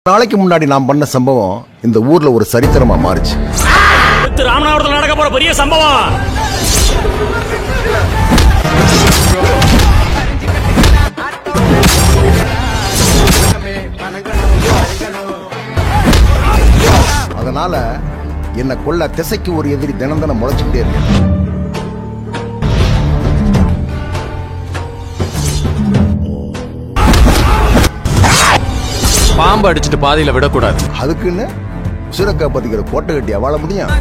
நாளைக்கு முன்னாடி நான் பண்ண சம்பவம் இந்த ஊர்ல ஒரு சரித்திரமா மாறுச்சு. ராமநாதபுரத்தில் நடக்க போற பெரிய சம்பவம். அதனால என்ன கொல்ல திசைக்கு ஒரு எதிரி தினம் தினம் முளைச்சுக்கிட்டே இருக்கு. பாம்பு அடிச்சுட்டு பாதியில விடக்கூடாது. அதுக்குன்னு உசிரக்கா பதிக்கிற கோட்டை கட்டி வாழ முடியும்.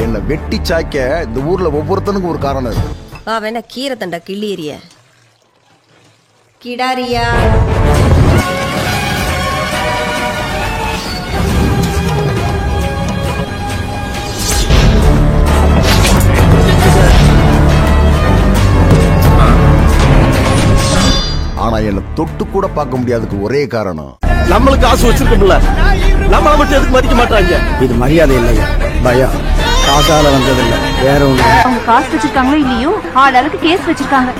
என்ன வெட்டி சாய்க்க இந்த ஊர்ல ஒவ்வொருத்தனுக்கும் ஒரு காரணம் இருக்கு. அவன கீரை தண்டா கிள்ளியறிய கிடாரியா ஆனா என்ன தொட்டு கூட பார்க்க முடியாதுக்கு ஒரே காரணம் நம்மளுக்கு காசு வச்சிருக்கோம்ல, நம்மள மட்டும் எதுக்கு மதிக்க மாட்டாங்க? இது மரியாதை இல்லையா, பயம். காசால வந்ததில்லை, வேற ஒண்ணு. அவங்க காசு வச்சிருக்காங்களோ இல்லையோ, ஆளாளுக்கு கேஸ் வச்சிருக்காங்க.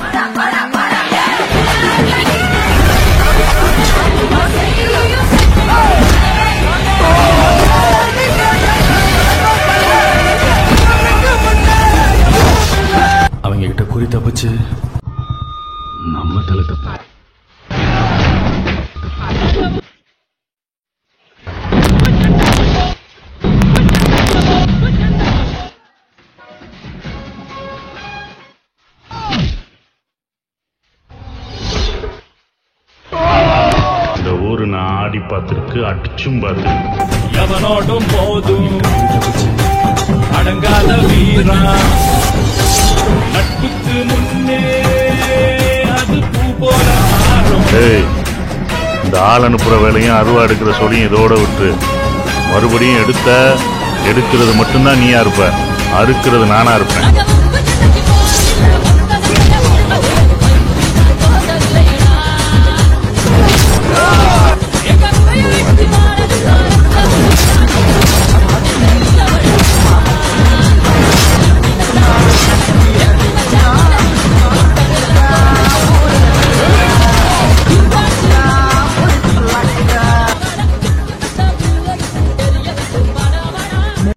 அவங்க கிட்ட குறி தப்பிச்சு நம்ம தலை தப்ப. இந்த ஊரு நான் ஆடி பார்த்திருக்கு, அடிச்சும் பார்த்திருக்கு. எவனோடும் போதும் அடங்காத வீரா, நட்புக்கு முன்னே அது பூ போல மாறும். இந்த ஆள் அனுப்புற வேலையும் அருவா எடுக்கிற சொல்லியும் இதோட விட்டு மறுபடியும் எடுக்கிறது மட்டும்தான் நீயா இருப்ப, அறுக்கிறது நானா இருப்பேன்.